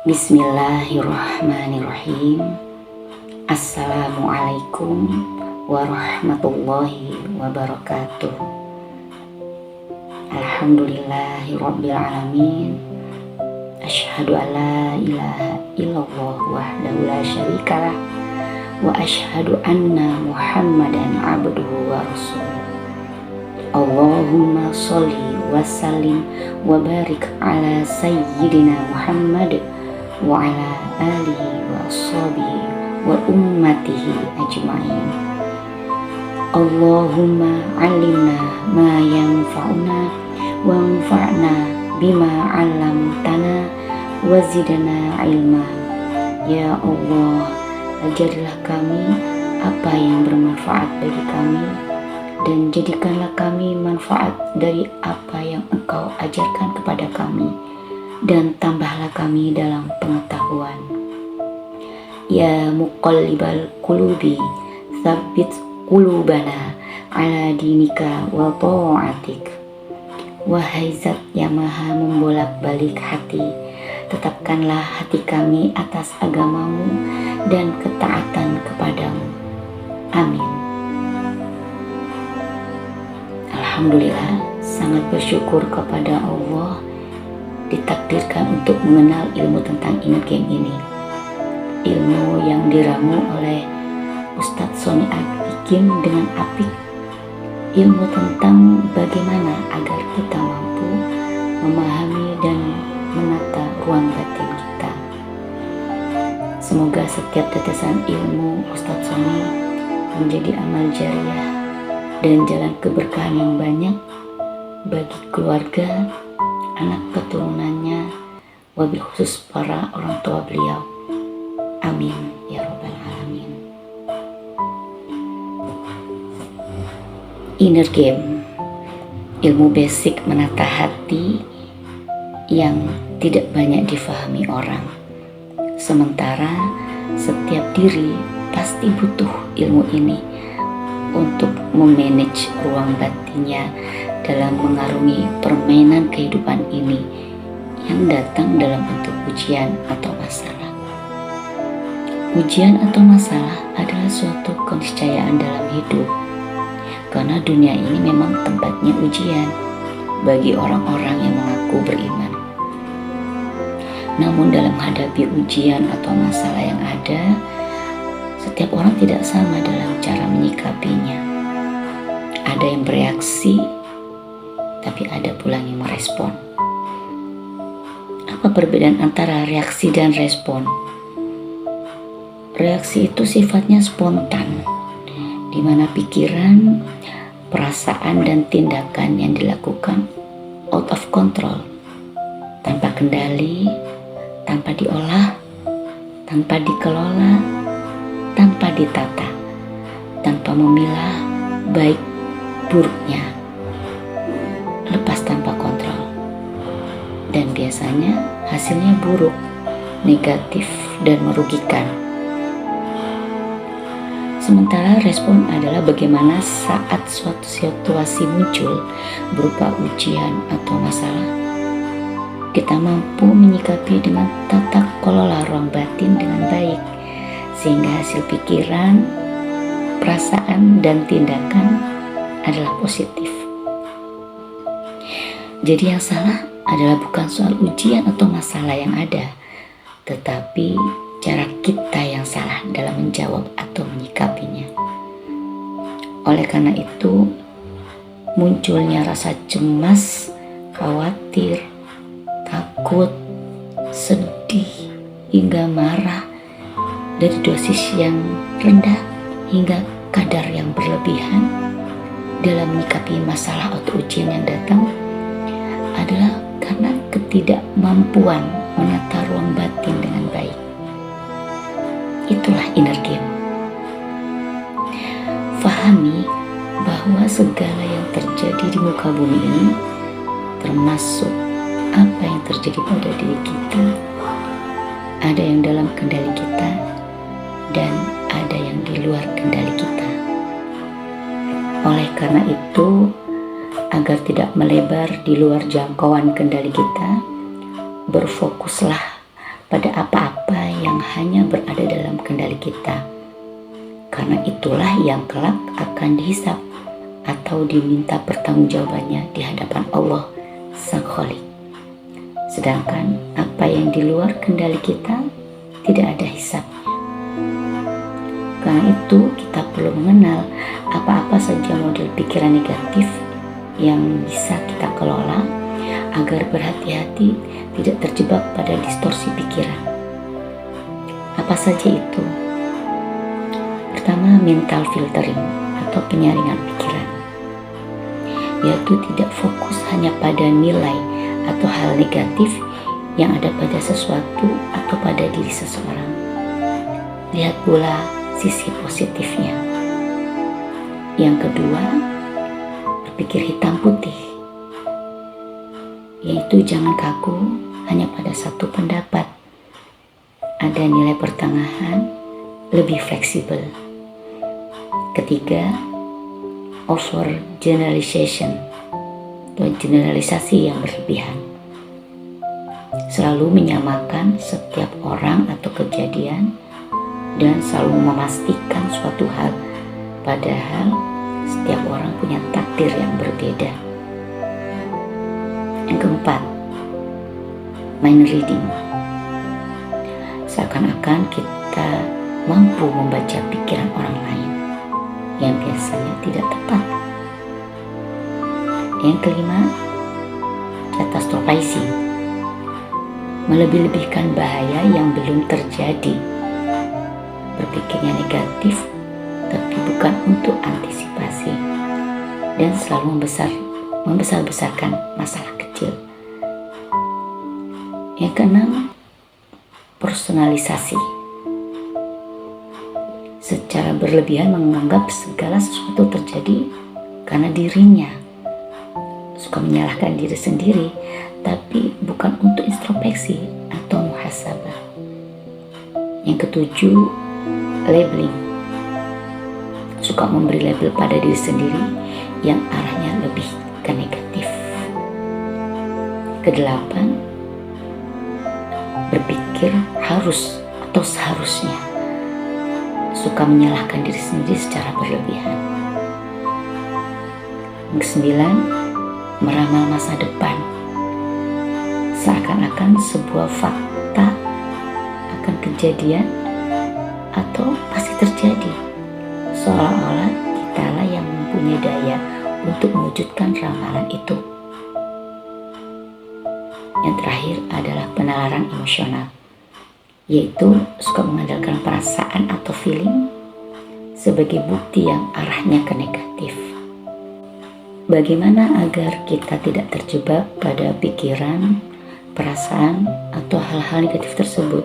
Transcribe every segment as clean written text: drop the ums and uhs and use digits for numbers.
Bismillahirrahmanirrahim. Assalamualaikum warahmatullahi wabarakatuh. Alhamdulillahirabbil alamin. Asyhadu an la ilaha illallah wahdahu la syarikalah wa asyhadu anna Muhammadan abduhu wa rasuluh. Allahumma sholli wa sallim wa barik ala sayyidina Muhammad wa ala alihi wa ashabihi wa ummatihi ajma'in. Allahumma alimna ma yanfa'una wa anfa'na bima 'allamtana wa zidna ilma. Ya Allah, ajarilah kami apa yang bermanfaat bagi kami, dan jadikanlah kami manfaat dari apa yang Engkau ajarkan kepada kami, dan tambahlah kami dalam pengetahuan. Ya muqallibal qulubi, tsabbit qulubana ala dinika wa ta'atik. Wahai Zat yang maha membolak-balik hati, tetapkanlah hati kami atas agamamu dan ketaatan kepadamu. Amin. Alhamdulillah, sangat bersyukur kepada Allah ditakdirkan untuk mengenal ilmu tentang inner game ini. Ilmu yang diramu oleh Ustadz Sony Al-Hakim dengan apik. Ilmu tentang bagaimana agar kita mampu memahami dan menata ruang batin kita. Semoga setiap tetesan ilmu Ustadz Sony menjadi amal jariah dan jalan keberkahan yang banyak bagi keluarga, anak keturunannya, wabil khusus para orang tua beliau. Amin ya rabbal alamin. Inner game, ilmu basic menata hati yang tidak banyak difahami orang. Sementara setiap diri pasti butuh ilmu ini untuk memanage ruang batinnya dalam mengarungi permainan kehidupan ini yang datang dalam bentuk ujian atau masalah. Ujian atau masalah adalah suatu keniscayaan dalam hidup, karena dunia ini memang tempatnya ujian bagi orang-orang yang mengaku beriman. Namun dalam menghadapi ujian atau masalah yang ada, setiap orang tidak sama dalam cara menyikapinya. Ada yang bereaksi, tapi ada pula yang merespon. Apa perbedaan antara reaksi dan respon? Reaksi itu sifatnya spontan, di mana pikiran, perasaan, dan tindakan yang dilakukan out of control, tanpa kendali, tanpa diolah, tanpa dikelola, tanpa ditata, tanpa memilah baik buruknya, lepas tanpa kontrol, dan biasanya hasilnya buruk, negatif, dan merugikan. Sementara respon adalah bagaimana saat suatu situasi muncul berupa ujian atau masalah, kita mampu menyikapi dengan tata kelola ruang batin dengan baik, sehingga hasil pikiran, perasaan, dan tindakan adalah positif. Jadi yang salah adalah bukan soal ujian atau masalah yang ada, tetapi cara kita yang salah dalam menjawab atau menyikapinya. Oleh karena itu, munculnya rasa cemas, khawatir, takut, sedih, hingga marah dari dosis yang rendah hingga kadar yang berlebihan dalam menyikapi masalah atau ujian yang datang adalah karena ketidakmampuan menata ruang batin dengan baik. Itulah inner game. Fahami bahwa segala yang terjadi di muka bumi ini, termasuk apa yang terjadi pada diri kita, ada yang dalam kendali kita dan ada yang di luar kendali kita. Oleh karena itu, agar tidak melebar di luar jangkauan kendali kita, berfokuslah pada apa-apa yang hanya berada dalam kendali kita. Karena itulah yang kelak akan dihisap atau diminta pertanggungjawabannya di hadapan Allah Sang Khalik. Sedangkan apa yang di luar kendali kita tidak ada hisapnya. Karena itu kita perlu mengenal apa-apa saja model pikiran negatif yang bisa kita kelola agar berhati-hati tidak terjebak pada distorsi pikiran. Apa saja itu? Pertama, mental filtering atau penyaringan pikiran, yaitu tidak fokus hanya pada nilai atau hal negatif yang ada pada sesuatu atau pada diri seseorang. Lihat pula sisi positifnya. Yang kedua, berpikir hitam putih, yaitu jangan kaku hanya pada satu pendapat. Ada nilai pertengahan, lebih fleksibel. Ketiga, over generalization atau generalisasi yang berlebihan. Selalu menyamakan setiap orang atau kejadian dan selalu memastikan suatu hal, padahal setiap orang punya takdir yang berbeda. Yang keempat, mind reading. Seakan-akan kita mampu membaca pikiran orang lain yang biasanya tidak tepat. Yang kelima, katastrophizing. Melebih-lebihkan bahaya yang belum terjadi. Berpikirnya negatif, tapi bukan untuk antisipasi, dan selalu membesar-besarkan masalah kecil. Yang keenam, personalisasi. Secara berlebihan menganggap segala sesuatu terjadi karena dirinya. Suka menyalahkan diri sendiri, tapi bukan untuk introspeksi atau muhasabah. Yang ketujuh, labeling. Suka memberi label pada diri sendiri yang arahnya lebih ke negatif. Kedelapan, berpikir harus atau seharusnya. Suka menyalahkan diri sendiri secara berlebihan. Yang kesembilan, meramal masa depan. Seakan-akan sebuah fakta akan kejadian atau pasti terjadi, seolah-olah kitalah yang mempunyai daya untuk mewujudkan ramalan itu. Yang terakhir adalah penalaran emosional, yaitu suka mengandalkan perasaan atau feeling sebagai bukti yang arahnya ke negatif. Bagaimana agar kita tidak terjebak pada pikiran, perasaan, atau hal-hal negatif tersebut?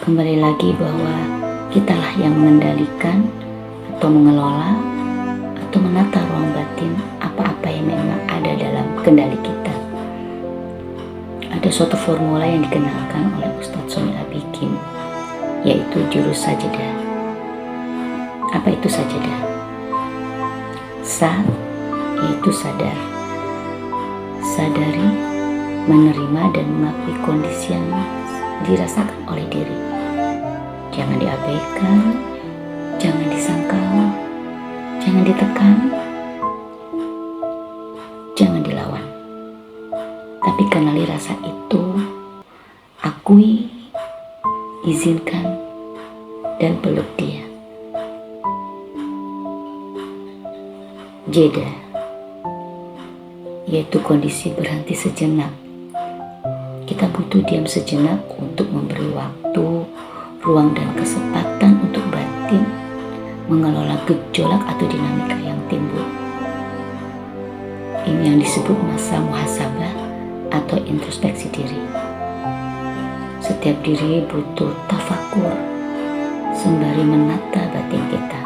Kembali lagi bahwa kitalah yang mengendalikan atau mengelola atau menata ruang batin apa-apa yang memang ada dalam kendali kita. Ada suatu formula yang dikenalkan oleh Ustadz Sony Abikin, yaitu jurus sajadah. Apa itu sajadah? Sa, yaitu sadar. Sadari, menerima dan mengakui kondisi yang dirasakan oleh diri. Jangan diabaikan, jangan disangkal, jangan ditekan, jangan dilawan. Tapi kenali rasa itu, akui, izinkan, dan peluk dia. Jeda, yaitu kondisi berhenti sejenak. Kita butuh diam sejenak untuk memberi waktu, ruang dan kesempatan untuk batin mengelola gejolak atau dinamika yang timbul. Ini yang disebut masa muhasabah atau introspeksi diri. Setiap diri butuh tafakur sembari menata batin kita.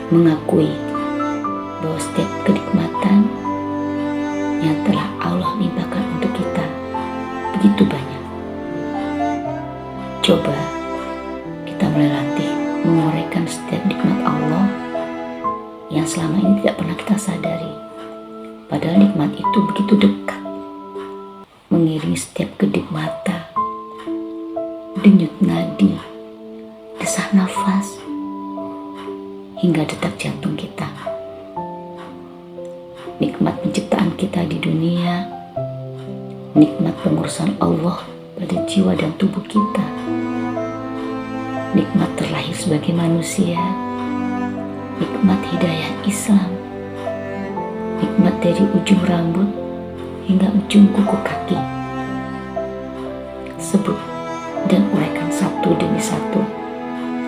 Mengakui bahwa setiap kenikmatan yang telah Allah limpahkan untuk kita begitu banyak. Coba kita mulai latih menguraikan setiap nikmat Allah yang selama ini tidak pernah kita sadari. Padahal nikmat itu begitu dekat, mengiringi setiap kedip mata, denyut nadi, desah nafas, hingga detak jantung kita. Nikmat penciptaan kita di dunia, nikmat pengurusan Allah pada jiwa dan tubuh kita, nikmat terlahir sebagai manusia, nikmat hidayah Islam, nikmat dari ujung rambut hingga ujung kuku kaki. Sebut dan uraikan satu demi satu,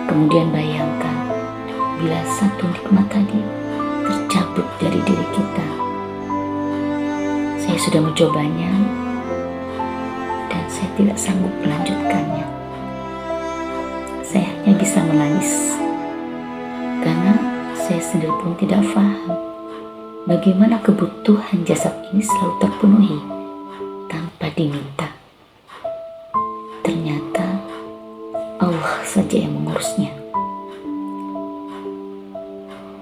kemudian bayangkan bila satu nikmat tadi tercabut dari diri kita. Saya sudah mencobanya dan saya tidak sanggup melanjutkannya. Saya hanya bisa menangis karena saya sendiri pun tidak paham bagaimana kebutuhan jasad ini selalu terpenuhi tanpa diminta. Ternyata Allah saja yang mengurusnya.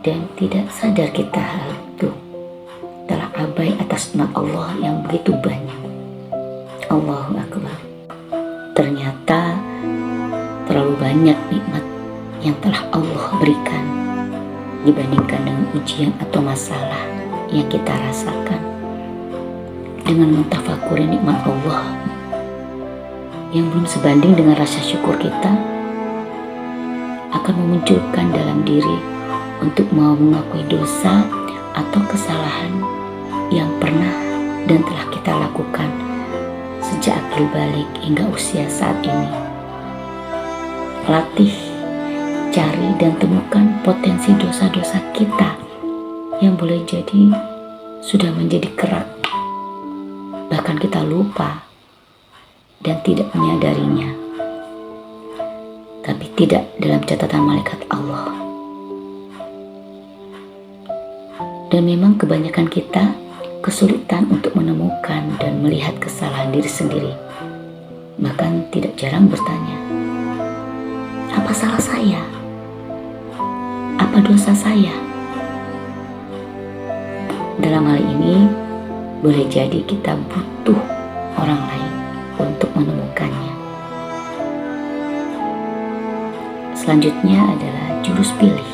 Dan tidak sadar kita hal itu telah abai atas nikmat Allah yang begitu banyak. Allahu Akbar. Ternyata terlalu banyak nikmat yang telah Allah berikan dibandingkan dengan ujian atau masalah yang kita rasakan. Dengan mentafakuri nikmat Allah yang belum sebanding dengan rasa syukur kita, akan memunculkan dalam diri untuk mau mengakui dosa atau kesalahan yang pernah dan telah kita lakukan sejak akil balik hingga usia saat ini. Latih, cari dan temukan potensi dosa-dosa kita yang boleh jadi sudah menjadi kerak, bahkan kita lupa dan tidak menyadarinya, tapi tidak dalam catatan malaikat Allah. Dan memang kebanyakan kita kesulitan untuk menemukan dan melihat kesalahan diri sendiri. Bahkan tidak jarang bertanya, apa salah saya? Apa dosa saya? Dalam hal ini, boleh jadi kita butuh orang lain untuk menemukannya. Selanjutnya adalah jurus pilih.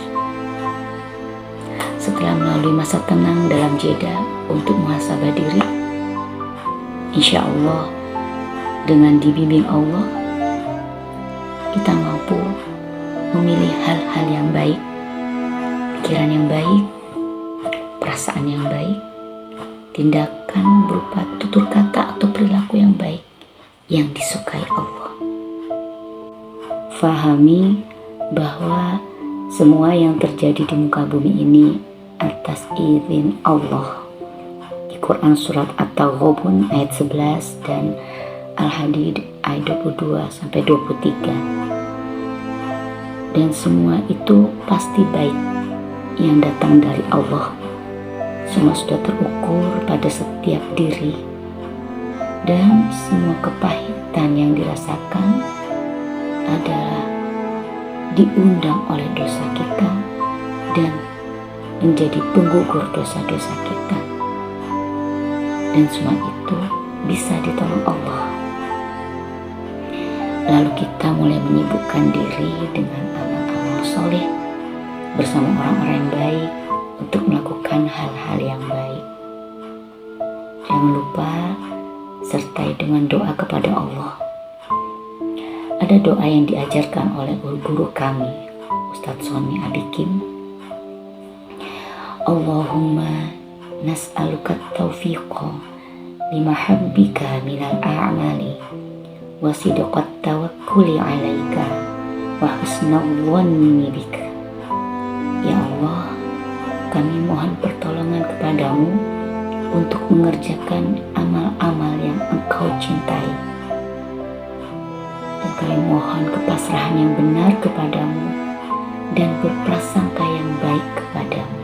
Setelah melalui masa tenang dalam jeda untuk muhasabah diri, insya Allah dengan dibimbing Allah, kita mampu memilih hal-hal yang baik, pikiran yang baik, perasaan yang baik, tindakan berupa tutur kata atau perilaku yang baik yang disukai Allah. Fahami bahwa semua yang terjadi di muka bumi ini atas izin Allah. Di Quran surat At-Taghabun ayat 11 dan Al-Hadid ayat 22-23. Dan semua itu pasti baik yang datang dari Allah. Semua sudah terukur pada setiap diri, dan semua kepahitan yang dirasakan adalah diundang oleh dosa kita dan menjadi penggugur dosa-dosa kita. Dan semua itu bisa ditolong Allah. Lalu kita mulai menyibukkan diri dengan amal-amal soleh bersama orang-orang yang baik untuk melakukan hal-hal yang baik. Jangan lupa sertai dengan doa kepada Allah. Ada doa yang diajarkan oleh guru kami, Ustadz Sony Abikim. Allahumma nas'aluka taufiqa limahabbika minal a'mali wa sidqat tawakkuli alaika wa husnal dhanni bika. Ya Allah, kami mohon pertolongan kepadamu untuk mengerjakan amal-amal yang Engkau cintai. Dan kami mohon kepasrahan yang benar kepadamu dan berprasangka yang baik kepadamu.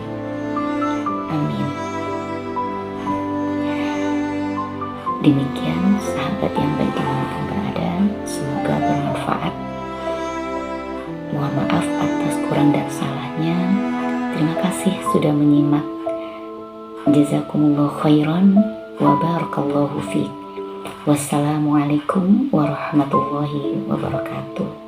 Amin. Demikian sahabat yang baik dimanapun berada, semoga bermanfaat. Mohon maaf atas kurang dan salahnya. Terima kasih sudah menyimak. Jazakumullah khairan wa barakallahu fiik. Wassalamualaikum warahmatullahi wabarakatuh.